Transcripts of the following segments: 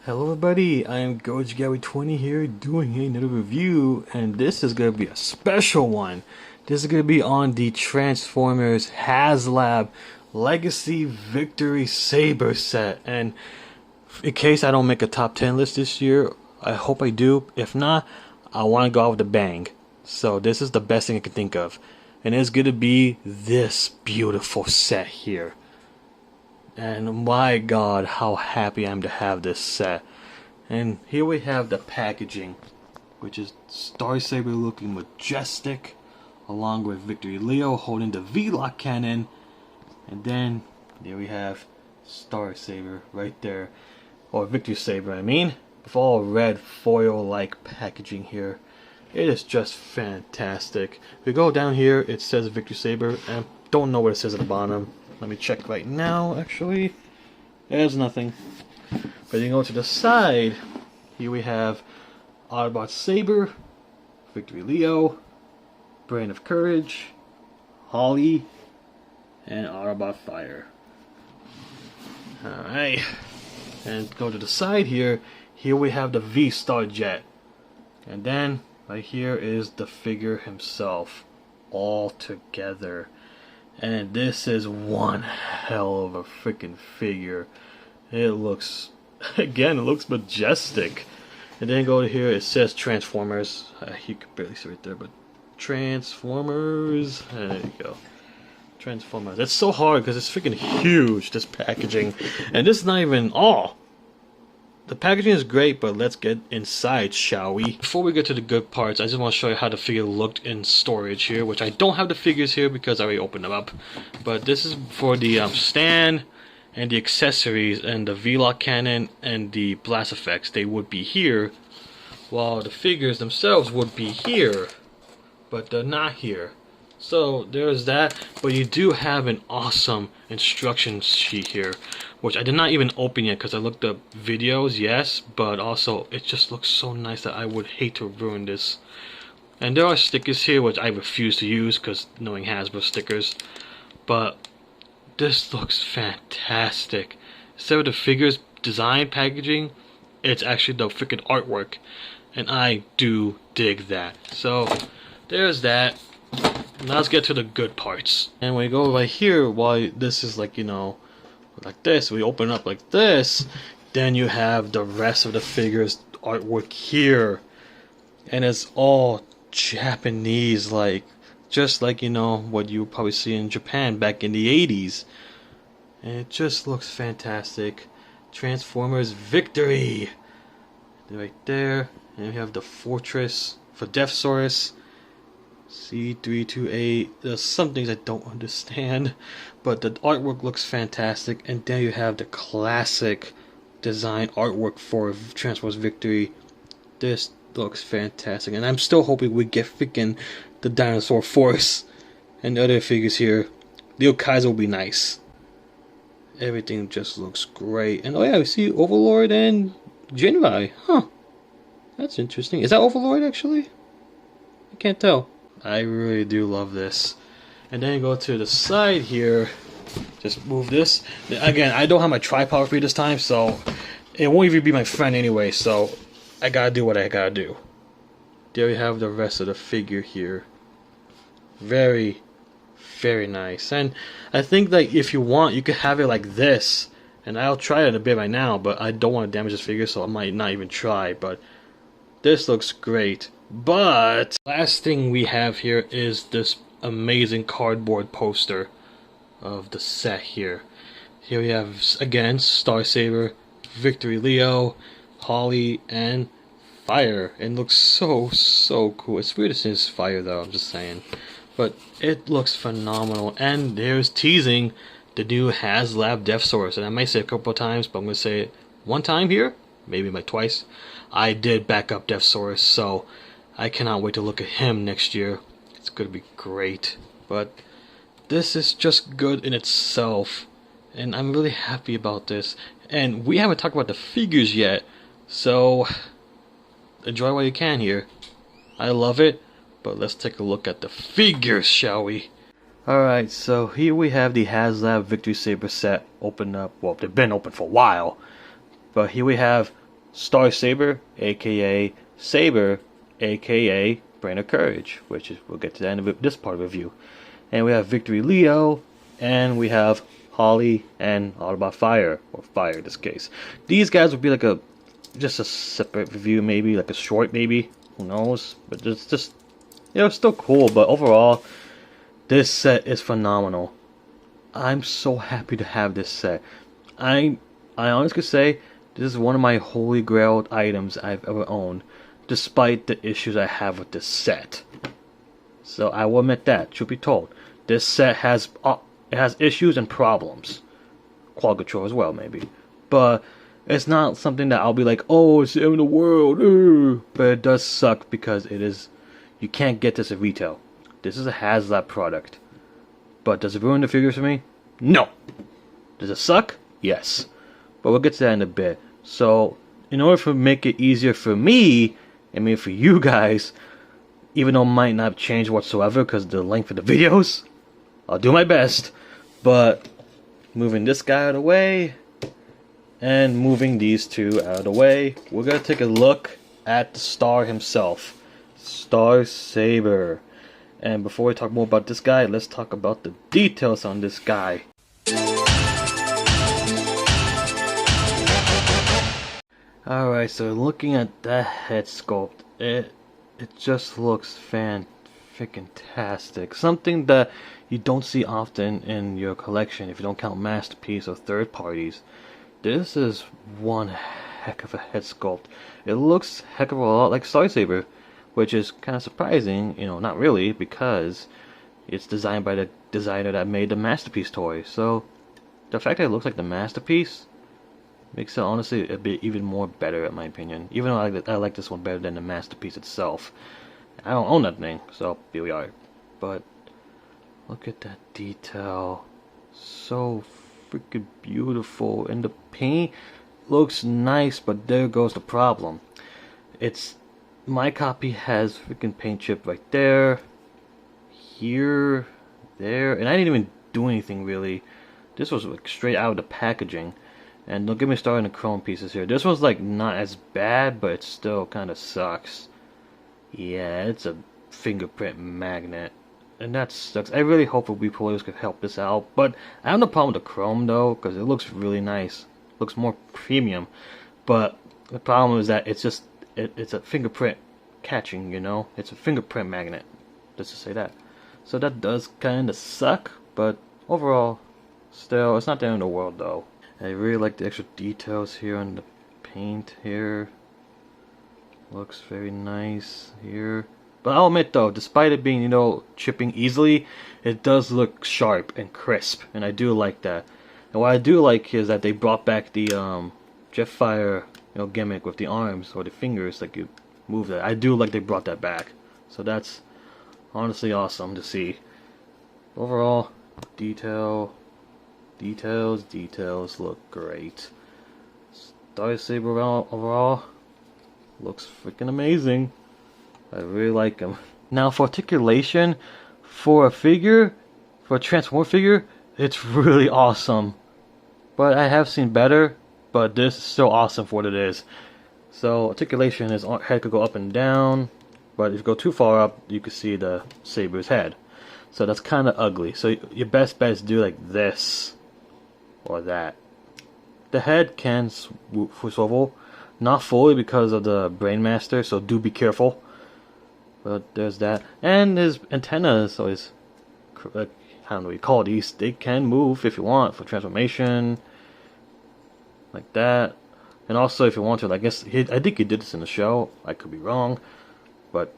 Hello everybody, I am GoJGary20 here doing another review, and this is going to be a special one. This is going to be on the Transformers HasLab Legacy Victory Saber set, and in case I don't make a top 10 list this year, I hope I do. If not, I want to go out with a bang. So this is the best thing I can think of, and it's going to be this beautiful set here. And my god, how happy I am to have this set. And here we have the packaging, which is Star Saber looking majestic, along with Victory Leo holding the V-Lock cannon. And then there we have Star Saber right there, or Victory Saber I mean, with all red foil-like packaging here. It is just fantastic. If we go down here, it says Victory Saber, and I don't know what it says at the bottom. Let me check right now, actually. There's nothing. But you go to the side, here we have Autobot Saber, Victory Leo, Brain of Courage, Holly, and Autobot Fire. Alright. And go to the side here, we have the V-Star Jet. And then, right here is the figure himself, all together. And this is one hell of a freaking figure. It looks, again, it looks majestic. And then go to here, it says Transformers. You can barely see right there, but Transformers. There you go. Transformers. It's so hard because it's freaking huge, this packaging. And this is not even all. The packaging is great, but let's get inside, shall we? Before we get to the good parts, I just want to show you how the figure looked in storage here, which I don't have the figures here because I already opened them up. But this is for the stand and the accessories, and the V-Lock cannon and the blast effects. They would be here, while the figures themselves would be here, but they're not here. So there's that, but you do have an awesome instruction sheet here, which I did not even open yet because I looked up videos, yes, but also it just looks so nice that I would hate to ruin this. And there are stickers here which I refuse to use because knowing Hasbro stickers, but this looks fantastic. Instead of the figures design packaging, it's actually the freaking artwork, and I do dig that. So there's that. Now let's get to the good parts. And when you go right here, while this is like, you know, like this, we open up like this, then you have the rest of the figures artwork here, and it's all Japanese, like just like, you know, what you probably see in Japan back in the 80s. And it just looks fantastic. Transformers Victory right there. And we have the Fortress for Deathsaurus, C328. There's some things I don't understand, but the artwork looks fantastic. And then you have the classic design artwork for Transformers Victory. This looks fantastic, and I'm still hoping we get freaking the Dinosaur Force and the other figures here. Leo Kaiser will be nice. Everything just looks great. And oh yeah, we see Overlord and Jinrai. Huh, that's interesting. Is that Overlord actually? I can't tell. I really do love this. And then you go to the side here, just move this. Again, I don't have my tripod for you this time, so it won't even be my friend anyway, so I gotta do what I gotta do. There we have the rest of the figure here. Very, very nice. And I think that if you want, you could have it like this. And I'll try it a bit right now, but I don't want to damage this figure, so I might not even try. But this looks great. But last thing we have here is this amazing cardboard poster of the set here. Here we have again Star Saber, Victory Leo, Holly, and Fire. It looks so cool. It's weird to say it's Fire though, I'm just saying. But it looks phenomenal. And there's teasing the new HasLab Deathsaurus. And I might say it a couple of times, but I'm going to say it one time here, maybe like twice. I did back up Deathsaurus, so I cannot wait to look at him next year. It's going to be great. But this is just good in itself, and I'm really happy about this. And we haven't talked about the figures yet, so enjoy while you can here. I love it, but let's take a look at the figures, shall we? Alright, so here we have the HasLab Victory Saber set open up. Well, they've been open for a while, but here we have Star Saber, aka Saber, aka Brain of Courage, which is, we'll get to that in this part of the review. And we have Victory Leo, and we have Holly and Autobot Fire, or Fire in this case. These guys would be like just a separate review, maybe like a short, maybe, who knows? But it's just, you know, it's still cool. But overall, this set is phenomenal. I'm so happy to have this set. I honestly say this is one of my holy grail items I've ever owned, despite the issues I have with this set. So I will admit that, truth be told, this set has issues and problems. Quality control as well, maybe. But it's not something that I'll be like, oh, it's the end of the world. But it does suck because it is, you can't get this at retail. This is a HasLab product. But does it ruin the figures for me? No. Does it suck? Yes. But we'll get to that in a bit. So, in order to make it easier for me, I mean for you guys, even though it might not change whatsoever because of the length of the videos, I'll do my best. But moving this guy out of the way and moving these two out of the way, we're going to take a look at the star himself, Star Saber. And before we talk more about this guy, let's talk about the details on this guy. Alright, so looking at that head sculpt, it just looks fan-freaking-tastic. Something that you don't see often in your collection if you don't count Masterpiece or third parties. This is one heck of a head sculpt. It looks heck of a lot like Star Saber, which is kind of surprising, you know, not really, because it's designed by the designer that made the Masterpiece toy. So the fact that it looks like the Masterpiece makes it honestly a bit even more better in my opinion. Even though I like this one better than the Masterpiece itself. I don't own that thing, so here we are. But look at that detail. So freaking beautiful. And the paint looks nice, but there goes the problem. My copy has freaking paint chip right there, here, there, and I didn't even do anything really. This was like straight out of the packaging. And don't get me started on the chrome pieces here. This one's like not as bad, but it still kind of sucks. Yeah, it's a fingerprint magnet, and that sucks. I really hope we players could help this out, but I have no problem with the chrome though, because it looks really nice. It looks more premium, but the problem is that it's just it's a fingerprint catching, you know. It's a fingerprint magnet. Just to say that. So that does kind of suck, but overall, still, it's not the end of the world though. I really like the extra details here on the paint here. Looks very nice here. But I'll admit though, despite it being, you know, chipping easily, it does look sharp and crisp, and I do like that. And what I do like is that they brought back the Jetfire, you know, gimmick with the arms or the fingers, like you move that. I do like they brought that back. So that's honestly awesome to see. Overall, details look great. Star Saber overall looks freaking amazing. I really like him. Now for articulation, for a Transformer figure, it's really awesome. But I have seen better, but this is still awesome for what it is. So articulation, his head could go up and down, but if you go too far up, you can see the Saber's head. So that's kind of ugly. So your best bet is to do like this or that. The head can swivel, not fully because of the Brainmaster, so do be careful. But there's that. And his antennas, or his, I don't know what you call these, they can move if you want for transformation, like that. And also if you want to, I think he did this in the show, I could be wrong, but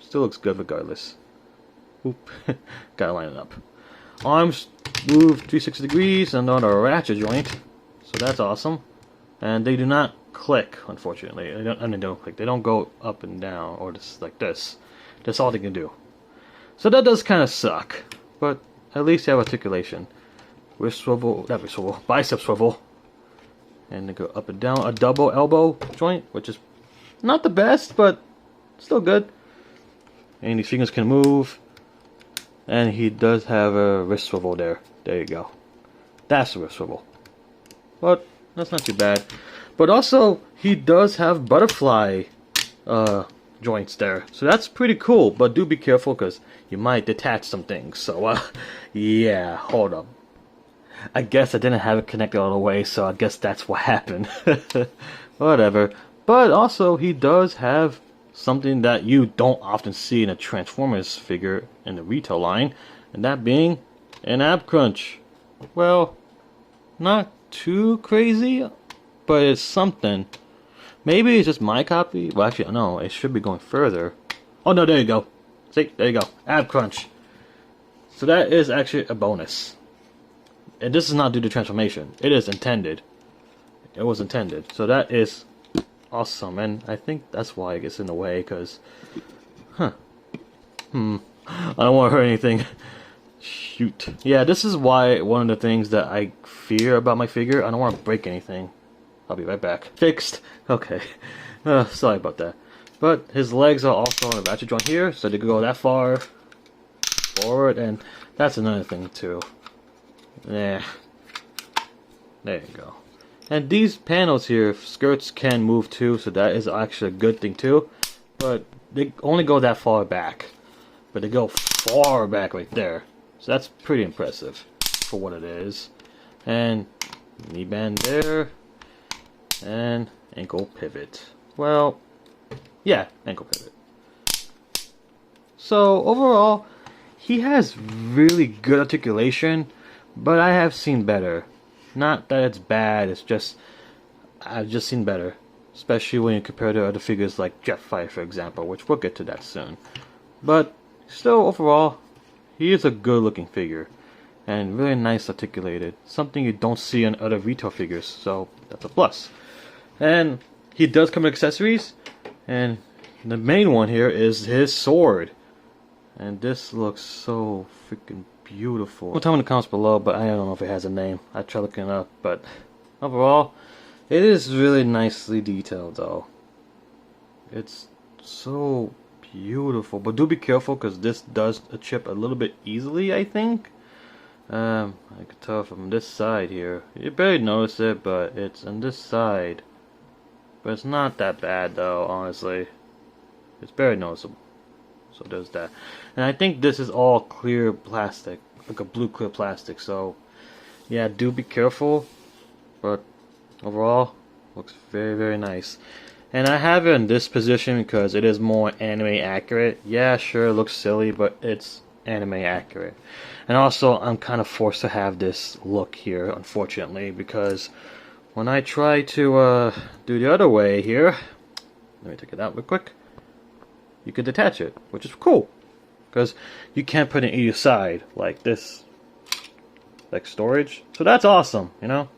still looks good regardless. Oop, gotta line it up. Arms move 360 degrees and on a ratchet joint, so that's awesome. And they do not click, unfortunately. They don't click. They don't go up and down or just like this. That's all they can do. So that does kind of suck, but at least you have articulation. Wrist swivel, not wrist swivel, bicep swivel, and they go up and down. A double elbow joint, which is not the best, but still good. And these fingers can move. And he does have a wrist swivel there. There you go. That's the wrist swivel. But that's not too bad. But also, he does have butterfly joints there. So that's pretty cool, but do be careful because you might detach some things. So, yeah, hold up. I guess I didn't have it connected all the way, so I guess that's what happened. Whatever. But also, he does have something that you don't often see in a Transformers figure in the retail line, and that being an ab crunch. Well, not too crazy, but it's something. Maybe it's just my copy. Well, actually, no, it should be going further. Oh no, there you go. See, there you go. Ab crunch. So that is actually a bonus. And this is not due to transformation. It is intended. It was intended. So that is awesome. And I think that's why it gets in the way, because... I don't want to hurt anything. Shoot. Yeah, this is why one of the things that I fear about my figure, I don't want to break anything. I'll be right back. Fixed. Okay. Sorry about that. But his legs are also on a ratchet joint here, so they could go that far forward, and that's another thing too. Yeah. There you go. And these panels here, skirts can move too, so that is actually a good thing too. But they only go that far back. But they go far back right there. So that's pretty impressive for what it is. And knee band there. And ankle pivot. Well, yeah, ankle pivot. So overall, he has really good articulation, but I have seen better. Not that it's bad, it's just I've just seen better. Especially when you compare to other figures like Jetfire, for example, which we'll get to that soon. But still, overall, he is a good looking figure. And really nice articulated. Something you don't see in other retail figures, so that's a plus. And he does come with accessories, and the main one here is his sword. And this looks so freaking beautiful. We'll tell me in the comments below, but I don't know if it has a name. I tried looking it up, but overall, it is really nicely detailed though. It's so beautiful, but do be careful because this does chip a little bit easily, I think. I can tell from this side here. You barely notice it, but it's on this side. But it's not that bad though, honestly. It's barely noticeable. So there's that. And I think this is all clear plastic, like a blue clear plastic. So yeah, do be careful. But overall, looks very, very nice. And I have it in this position because it is more anime accurate. Yeah, sure, it looks silly, but it's anime accurate. And also, I'm kind of forced to have this look here, unfortunately, because when I try to do the other way here, let me take it out real quick, you can detach it, which is cool, because you can't put it in either side, like this, like storage. So that's awesome, you know?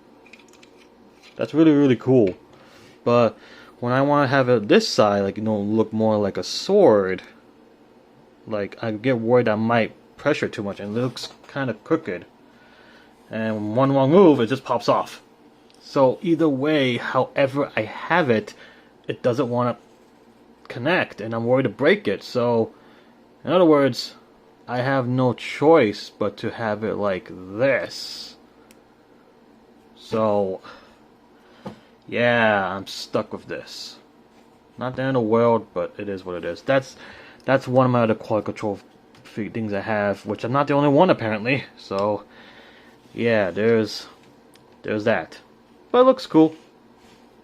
That's really, really cool. But when I want to have it this side, like, you know, look more like a sword, like, I get worried I might pressure too much, and it looks kind of crooked. And one wrong move, it just pops off. So either way, however I have it, it doesn't want to connect, and I'm worried to break it. So, in other words, I have no choice but to have it like this. So, yeah, I'm stuck with this. Not the end of the world, but it is what it is. That's one of my other quality control things I have, which I'm not the only one apparently. So, yeah, there's that. But it looks cool.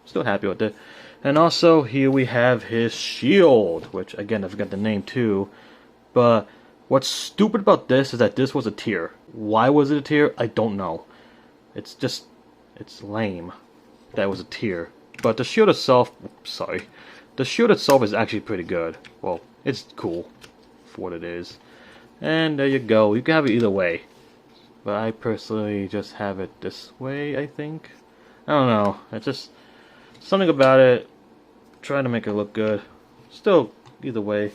Still happy with it. And also here we have his shield, which again I forgot the name too. But what's stupid about this is that this was a tier. Why was it a tier? I don't know. It's just, it's lame that it was a tier. But the shield itself, the shield itself is actually pretty good. Well, it's cool for what it is. And there you go. You can have it either way. But I personally just have it this way, I think. I don't know. It's just something about it. Trying to make it look good. Still, either way,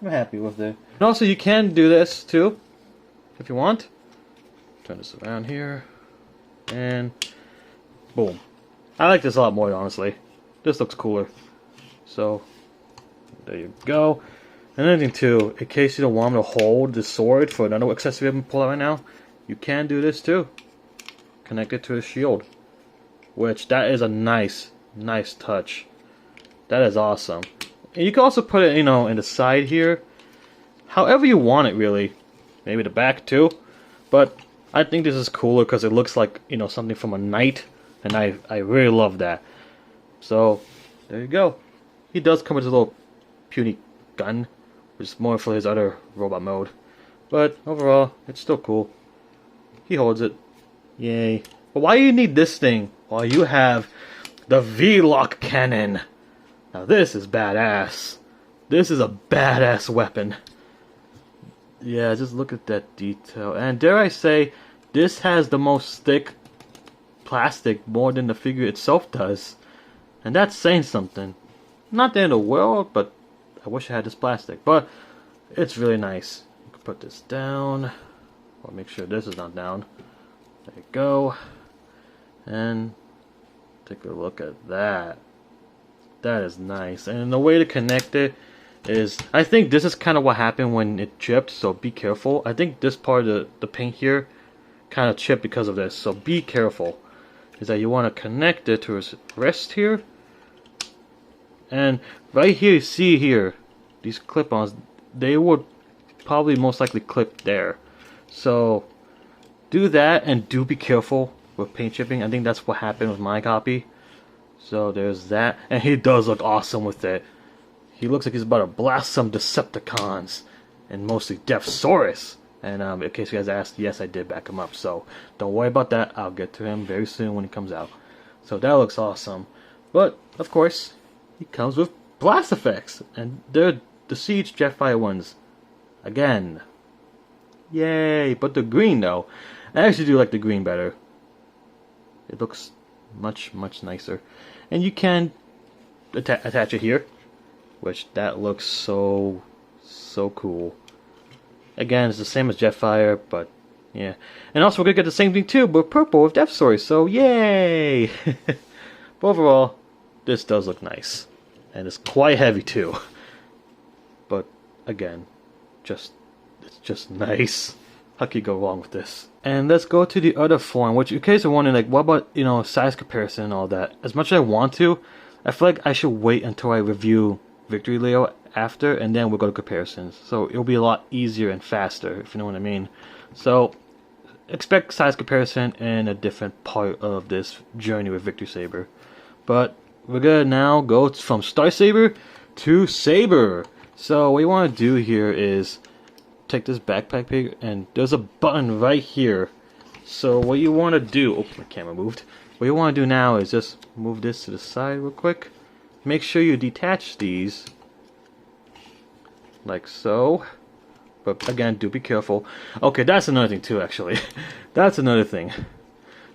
I'm happy with it. And also, you can do this too, if you want. Turn this around here, and boom. I like this a lot more, honestly. This looks cooler. So there you go. And another thing too, in case you don't want me to hold the sword for another accessory I'm pulling out right now, you can do this too. Connect it to a shield. which that is a nice touch. That is awesome. And you can also put it, you know, in the side here, however you want it, really. Maybe the back too, but I think this is cooler because it looks like, you know, something from a knight, and I really love that. So there you go. He does come with a little puny gun, which is more for his other robot mode, but overall it's still cool. He holds it. Yay. But why do you need this thing while you have the V-Lock cannon? Now this is badass. This is a badass weapon. Yeah, just look at that detail. And dare I say, this has the most thick plastic more than the figure itself does. And that's saying something. Not the end of the world, but I wish I had this plastic. But it's really nice. You can put this down. I'll make sure this is not down. There you go. And take a look at that. That is nice. And the way to connect it is, I think this is kind of what happened when it chipped, so be careful. I think this part of the paint here kind of chipped because of this, so be careful. Is that you want to connect it to its wrist here. And right here, you see here, these clip-ons, they would probably most likely clip there. So do that, and do be careful with paint chipping. I think that's what happened with my copy. So there's that, and he does look awesome with it. He looks like he's about to blast some Decepticons, and mostly Deathsaurus. And in case you guys asked, yes, I did back him up. So don't worry about that. I'll get to him very soon when he comes out. So that looks awesome. But of course, he comes with blast effects, and they're the Siege Jetfire ones. Again, yay! But the green though, I actually do like the green better. It looks much nicer, and you can attach it here, which that looks so cool. Again, it's the same as Jetfire, but yeah. And also we're gonna get the same thing too, but purple with Deathsaurus, so yay! But overall, this does look nice, and it's quite heavy too. But again, it's just nice. How can you go wrong with this? And let's go to the other form, which in case you're wondering, like, what about, you know, size comparison and all that? As much as I want to, I feel like I should wait until I review Victory Leo after, and then we'll go to comparisons. So it'll be a lot easier and faster, if you know what I mean. So expect size comparison in a different part of this journey with Victory Saber. But we're gonna now go from Star Saber to Saber. So what you want to do here is take this backpack pig, and there's a button right here. So what you want to do, oh, my camera moved. What you want to do now is just move this to the side real quick. Make sure you detach these like so. But again, do be careful. Okay, that's another thing too, actually. That's another thing.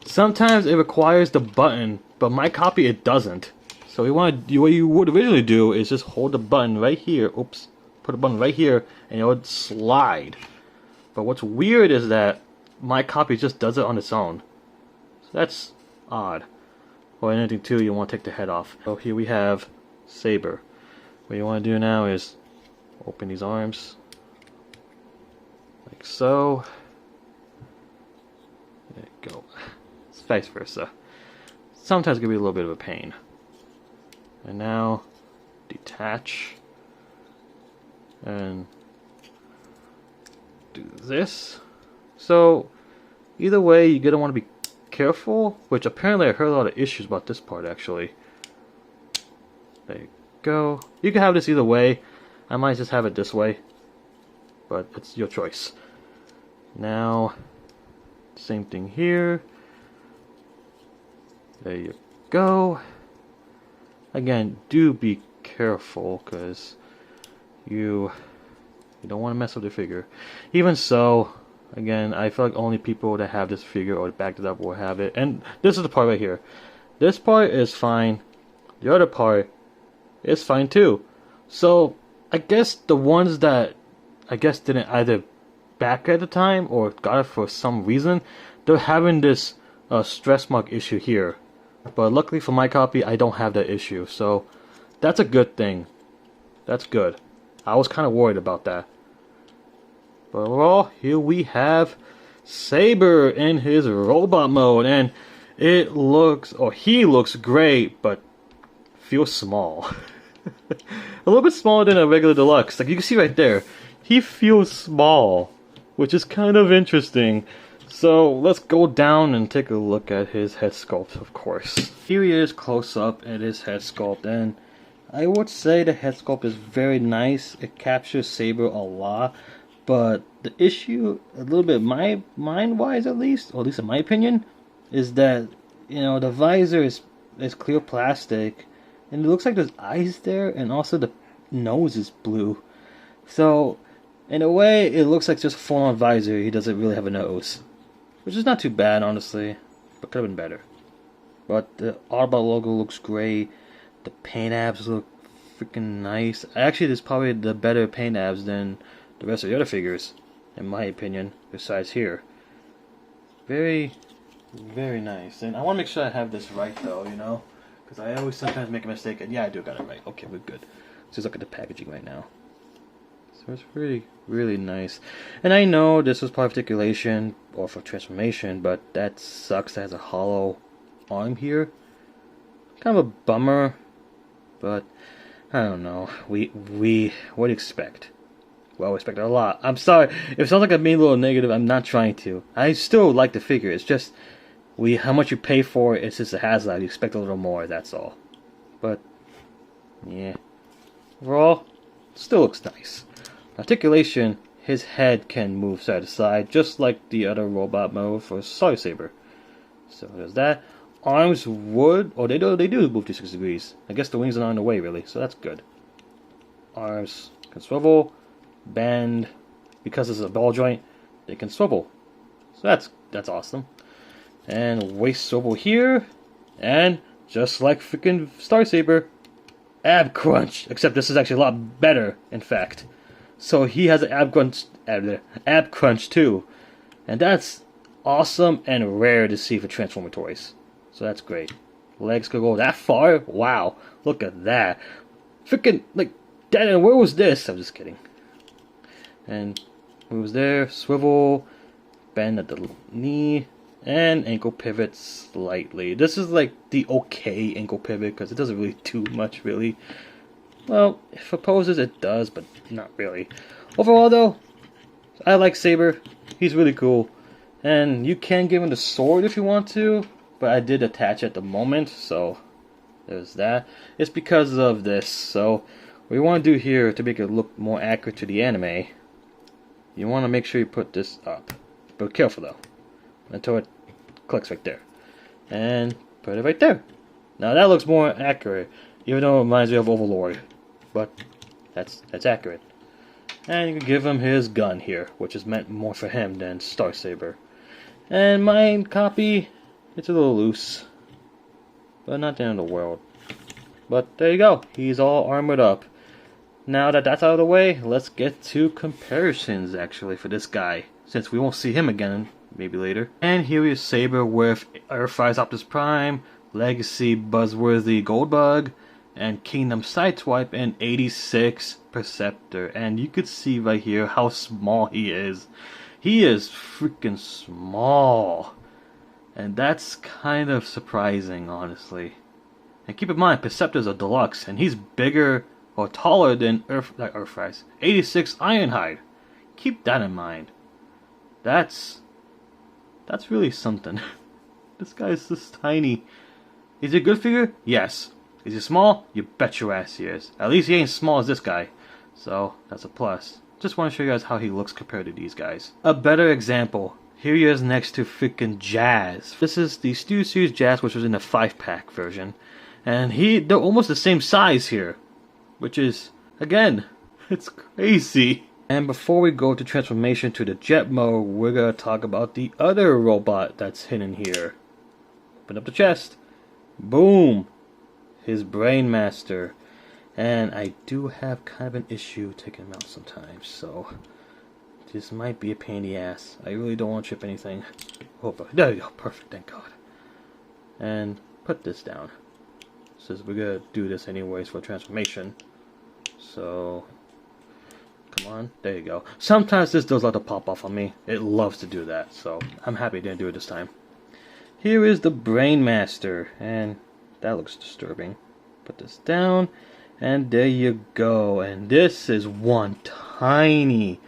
Sometimes it requires the button, but my copy it doesn't. So what you would originally do is just hold the button right here. Oops. Put a button right here, and it would slide. But what's weird is that my copy just does it on its own. So that's odd. Or anything too, you want to take the head off. So here we have Saber. What you want to do now is open these arms like so. There you go. It's vice versa. Sometimes it can be a little bit of a pain. And now detach and do this. So either way, you're gonna want to be careful, which apparently I heard a lot of issues about this part actually. There you go. You can have this either way. I might just have it this way, but it's your choice. Now same thing here. There you go. Again, do be careful, because you don't want to mess up the figure. Even so, again, I feel like only people that have this figure or backed it up will have it. And this is the part right here. This part is fine. The other part is fine too. So I guess the ones that didn't either back at the time or got it for some reason, they're having this stress mark issue here. But luckily for my copy, I don't have that issue. So that's a good thing. That's good. I was kind of worried about that. But overall, here we have Saber in his robot mode. And It looks, or he looks great, but feels small. A little bit smaller than a regular deluxe. Like you can see right there, he feels small, which is kind of interesting. So let's go down and take a look at his head sculpt, of course. Here he is close up at his head sculpt, and I would say the head sculpt is very nice. It captures Saber a lot, but the issue, a little bit mind-wise at least, or at least in my opinion, is that, you know, the visor is clear plastic, and it looks like there's eyes there, and also the nose is blue. So, in a way, it looks like just a full-on visor. He doesn't really have a nose, which is not too bad, honestly, but could have been better. But the Autobot logo looks great. The paint apps look freaking nice. Actually, this is probably the better paint apps than the rest of the other figures, in my opinion, besides here. Very, very nice. And I want to make sure I have this right, though, you know? Because I always sometimes make a mistake, and yeah, I do got it right. Okay, we're good. Let's just look at the packaging right now. So it's really, really nice. And I know this was part of articulation, or for transformation, but that sucks that has a hollow arm here. Kind of a bummer, but I don't know. What do you expect? Well, we expect a lot. I'm sorry if it sounds like I'm being a little negative. I'm not trying to. I still like the figure. It's just how much you pay for it. It's just a HasLab. You expect a little more. That's all. But yeah, overall, still looks nice. Articulation. His head can move side to side, just like the other robot mode for Saber. So there's that. Arms would, or they do move 260 degrees. I guess the wings are not in the way, really, so that's good. Arms can swivel, bend, because it's a ball joint, they can swivel. So that's awesome. And waist swivel here, and just like freaking Saber, ab crunch. Except this is actually a lot better, in fact. So he has an ab crunch too, and that's awesome and rare to see for Transformer toys. So that's great. Legs could go that far? Wow. Look at that. Freaking, like, Dad, where was this? I'm just kidding. And moves there. Swivel. Bend at the knee. And ankle pivot slightly. This is like the okay ankle pivot because it doesn't really do much, really. Well, for poses it does, but not really. Overall, though, I like Saber. He's really cool. And you can give him the sword if you want to. But I did attach at the moment, so there's that. It's because of this. So what you want to do here to make it look more accurate to the anime, you want to make sure you put this up. But careful though, until it clicks right there. And put it right there. Now that looks more accurate, even though it reminds me of Overlord. But that's accurate. And you can give him his gun here, which is meant more for him than Saber. And my copy, it's a little loose, but not the end of the world. But there you go. He's all armored up. Now that that's out of the way, let's get to comparisons, actually, for this guy, since we won't see him again, maybe later. And here is Saber with Earthrise Optimus Prime, Legacy Buzzworthy Goldbug, and Kingdom Sideswipe, and 86 Perceptor. And you could see right here how small he is. He is freaking small. And that's kind of surprising, honestly. And keep in mind, Perceptor's a deluxe, and he's bigger or taller than Earthrise. 86 Ironhide. Keep that in mind. That's really something. This guy's just tiny. Is he a good figure? Yes. Is he small? You bet your ass he is. At least he ain't small as this guy. So, that's a plus. Just want to show you guys how he looks compared to these guys. A better example. Here he is next to freaking Jazz. This is the Studio Series Jazz, which was in the 5-pack version. And they're almost the same size here. Which is, again, it's crazy. And before we go to transformation to the jet mode, we're going to talk about the other robot that's hidden here. Open up the chest. Boom! His Brain Master. And I do have kind of an issue taking him out sometimes, so this might be a pain in the ass. I really don't want to chip anything. Oh, there we go. Perfect, thank God. And put this down. Since we're going to do this anyways for transformation. So, come on. There you go. Sometimes this does like to pop off on me. It loves to do that, so I'm happy it didn't do it this time. here is the Brain Master, and that looks disturbing. Put this down, and there you go. And this is one tiny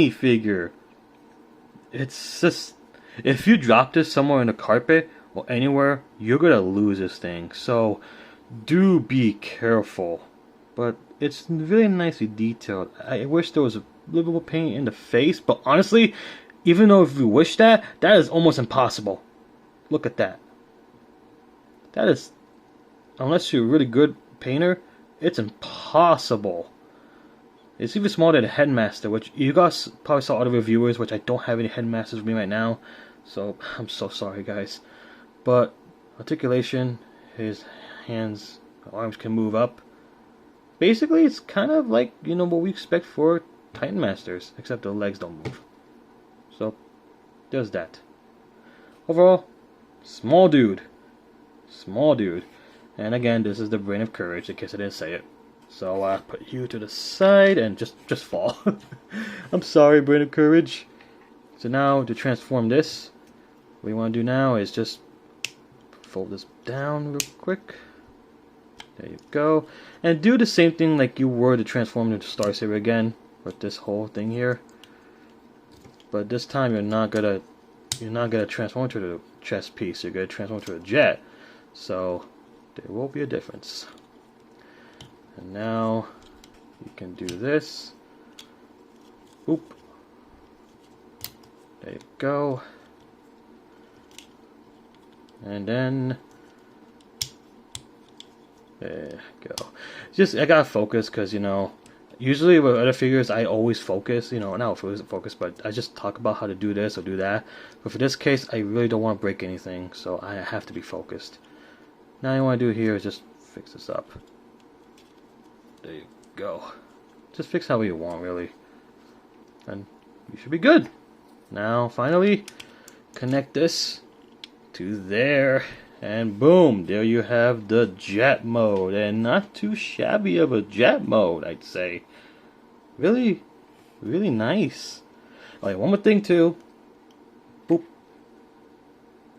figure. It's just, if you drop this somewhere in the carpet or anywhere, you're gonna lose this thing. So do be careful. But it's really nicely detailed. I wish there was a little bit of paint in the face, but honestly, even though if you wish that, that is almost impossible. Look at that. That is, unless you're a really good painter, it's impossible. It's even smaller than the Headmaster, which you guys probably saw other reviewers, which I don't have any Headmasters with me right now, so I'm so sorry guys. But articulation, his hands, arms can move up. Basically, it's kind of like, you know, what we expect for Titan Masters, except the legs don't move. So, there's that. Overall, small dude. Small dude. And again, this is the Brain of Courage, in case I didn't say it. So, put you to the side and just fall. I'm sorry, Brain of Courage. So now, to transform this, what we want to do now is just fold this down real quick. There you go. And do the same thing like you were to transform into Star Saber again, with this whole thing here. But this time you're not gonna transform into the chest piece. You're gonna transform into a jet. So there will be a difference. And now you can do this. Oop. There you go. And then there you go. Just I gotta focus because, you know, usually with other figures I always focus, you know, not focus, but I just talk about how to do this or do that. But for this case, I really don't want to break anything, so I have to be focused. Now, what I want to do here is just fix this up. There you go. Just fix how you want, really. And you should be good. Now, finally, connect this to there. And boom, there you have the jet mode. And not too shabby of a jet mode, I'd say. Really, really nice. Alright, one more thing too. Boop.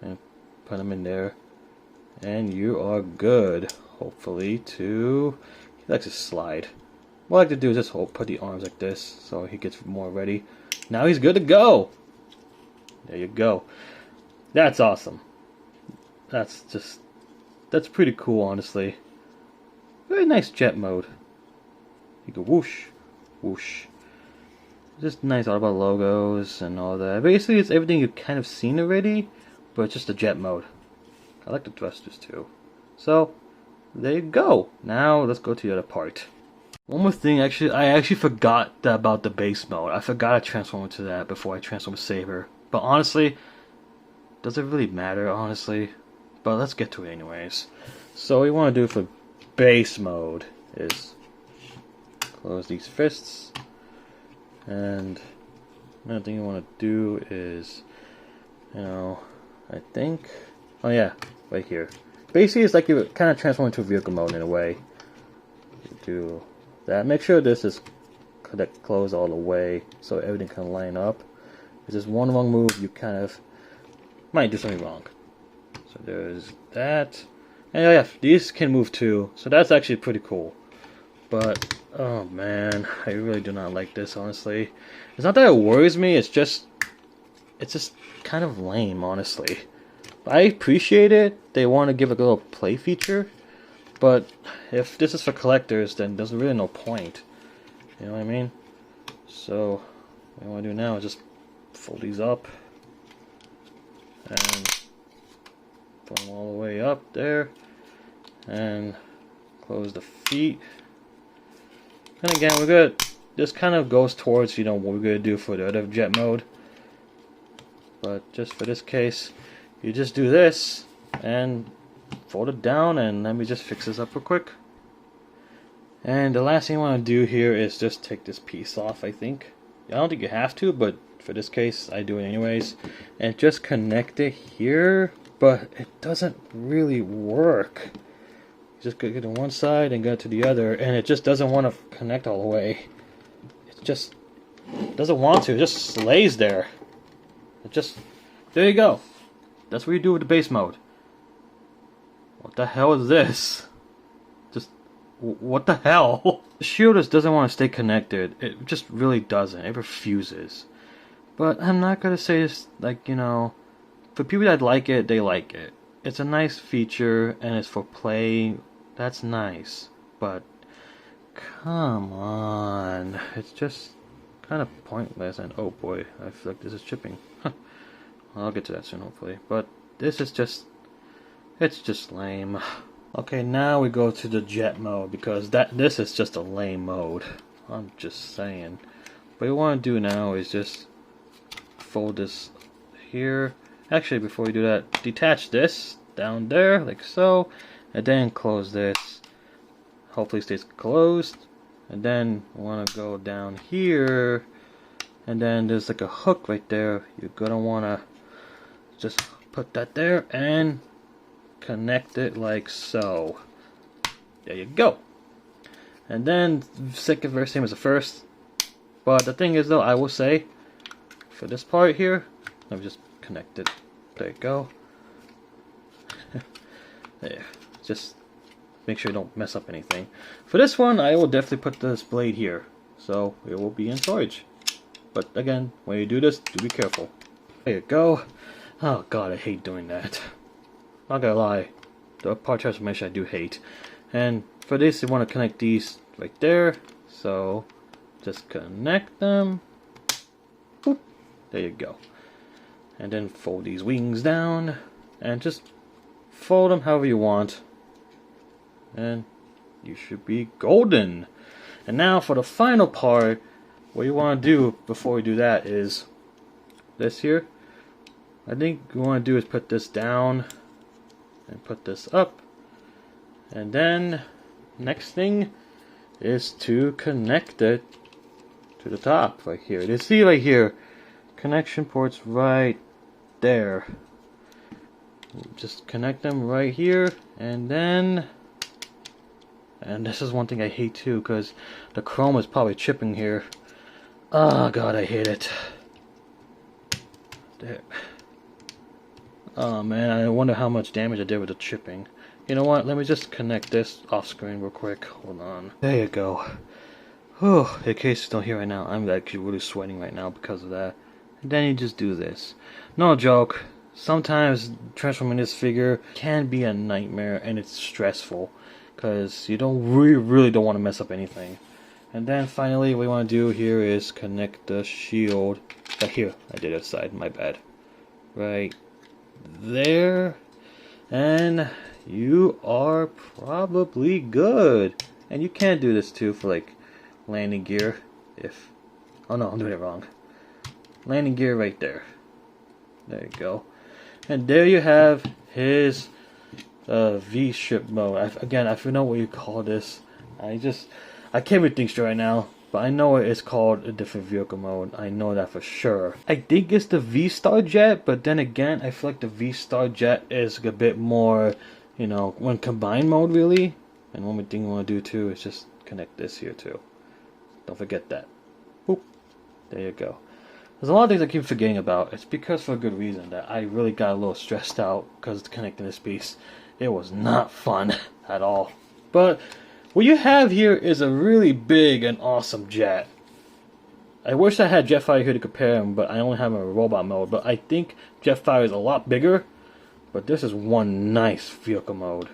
And put them in there. And you are good. Hopefully to... He likes to slide. What I like to do is just put the arms like this so he gets more ready. Now he's good to go. There you go. That's awesome. That's pretty cool, honestly. Very nice jet mode. You go whoosh, whoosh. Just nice all about logos and all that. Basically, it's everything you've kind of seen already, but it's just the jet mode. I like the thrusters too. So, there you go. Now, let's go to the other part. One more thing, actually, I actually forgot about the base mode. I forgot to transform into that before I transform Saber. But honestly, does it really matter, honestly? But let's get to it anyways. So what you want to do for base mode is close these fists. And another thing you want to do is, you know, I think, oh yeah, right here. Basically, it's like you kind of transform into vehicle mode in a way. You do that. Make sure this is closed all the way so everything can line up. If there's one wrong move, you kind of might do something wrong. So there's that. And yeah, these can move too. So that's actually pretty cool. But, oh man, I really do not like this, honestly. It's not that it worries me, it's just kind of lame, honestly. I appreciate it. They want to give a little play feature. But if this is for collectors, then there's really no point. You know what I mean? So, what I want to do now is just fold these up. And put them all the way up there. And close the feet. And again, we're good. This kind of goes towards, you know, what we're going to do for the other jet mode. But just for this case, you just do this and fold it down, and let me just fix this up real quick. And the last thing I want to do here is just take this piece off, I think. I don't think you have to, but for this case, I do it anyways. And just connect it here, but it doesn't really work. You just go to one side and go to the other, and it just doesn't want to connect all the way. It just doesn't want to, it just lays there. It just, there you go. That's what you do with the base mode. What the hell is this? Just, what the hell? The shield just doesn't want to stay connected. It just really doesn't. It refuses. But I'm not gonna say this, like, you know, for people that like it, they like it. It's a nice feature, and it's for play. That's nice. But, come on. It's just kind of pointless, and oh boy, I feel like this is chipping. I'll get to that soon, hopefully. But this is just, it's just lame. Okay, now we go to the jet mode, because this is just a lame mode. I'm just saying. What you want to do now is just fold this here. Actually, before we do that, detach this down there, like so, and then close this. Hopefully it stays closed. And then we want to go down here, and then there's like a hook right there. You're gonna want to just put that there and connect it like so. There you go. And then second verse same as the first. But the thing is though, I will say, for this part here, let me just connect it. There you go. There. Just make sure you don't mess up anything. For this one, I will definitely put this blade here, so it will be in storage. But again, when you do this, do be careful. There you go. Oh god, I hate doing that. Not gonna lie, the part transformation I do hate. And for this, you want to connect these right there. So just connect them. Boop. There you go. And then fold these wings down, and just fold them however you want. And you should be golden. And now for the final part, what you want to do before we do that is this here. I think what you want to do is put this down and put this up. And then next thing is to connect it to the top right here. You see right here, connection ports right there. Just connect them right here, and then, and this is one thing I hate too, because the chrome is probably chipping here. Oh god, I hate it. There. Oh man, I wonder how much damage I did with the chipping. You know what, let me just connect this off screen real quick. Hold on. There you go. Whew, in case you don't hear right now, I'm actually really sweating right now because of that. And then you just do this. No joke. Sometimes transforming this figure can be a nightmare, and it's stressful because you really don't want to mess up anything. And then finally, what we want to do here is connect the shield. Here, I did it side, my bad. Right there, and you are probably good. And you can do this too for like landing gear. If, oh no, I'm doing it wrong. Landing gear right there. There you go. And there you have his V-ship mode. Again, I forget what you call this. I can't even think straight right now. But I know it is called a different vehicle mode. I know that for sure. I think it's the V-Star Jet, but then again, I feel like the V-Star Jet is a bit more, you know, when combined mode really. And one more thing I want to do too is just connect this here too. Don't forget that. Boop. There you go. There's a lot of things I keep forgetting about. It's because for a good reason that I really got a little stressed out because connecting this piece. It was not fun at all. But what you have here is a really big and awesome jet. I wish I had Jetfire here to compare him, but I only have him in robot mode. But I think Jetfire is a lot bigger. But this is one nice vehicle mode.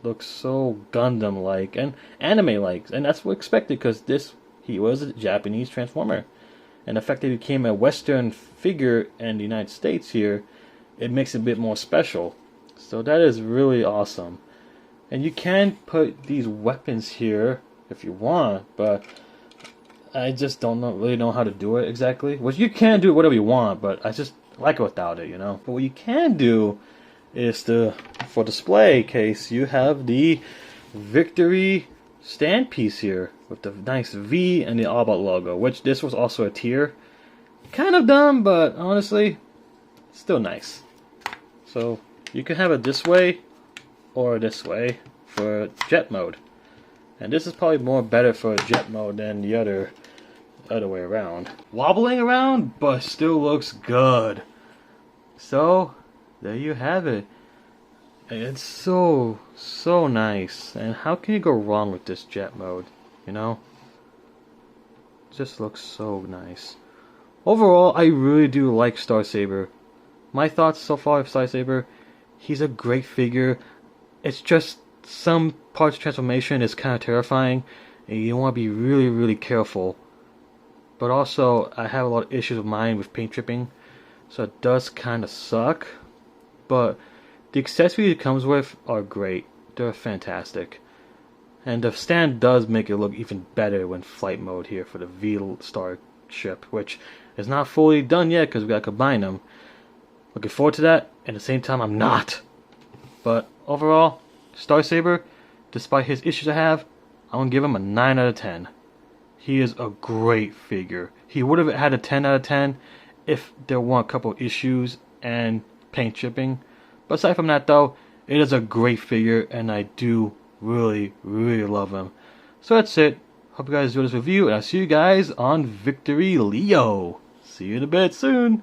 Looks so Gundam-like and anime-like. And that's what expected because he was a Japanese Transformer. And the fact that he became a Western figure in the United States here, it makes it a bit more special. So that is really awesome. And you can put these weapons here if you want, but I just don't really know how to do it exactly. Well, you can do whatever you want, but I just like it without it, you know. But what you can do is for display case, you have the Victory stand piece here with the nice V and the Allbot logo, which this was also a tier. Kind of dumb, but honestly, still nice. So you can have it this way or this way for jet mode, and this is probably more better for jet mode than the other way around. Wobbling around, but still looks good. So, there you have it. It's so nice. And how can you go wrong with this jet mode? You know? It just looks so nice. Overall, I really do like Star Saber. My thoughts so far of Star Saber, he's a great figure. It's just some parts of transformation is kind of terrifying, and you want to be really careful. But also, I have a lot of issues of mine with paint tripping, so it does kind of suck. But the accessories it comes with are great. They're fantastic. And the stand does make it look even better when flight mode here for the V-Star ship, which is not fully done yet because we gotta combine them. Looking forward to that, and at the same time I'm not. But overall, Star Saber, despite his issues I have, I'm gonna give him a 9 out of 10. He is a great figure. He would have had a 10 out of 10 if there weren't a couple issues and paint chipping. But aside from that though, it is a great figure and I do really love him. So that's it. Hope you guys enjoyed this review and I'll see you guys on Victory Leo. See you in a bit soon.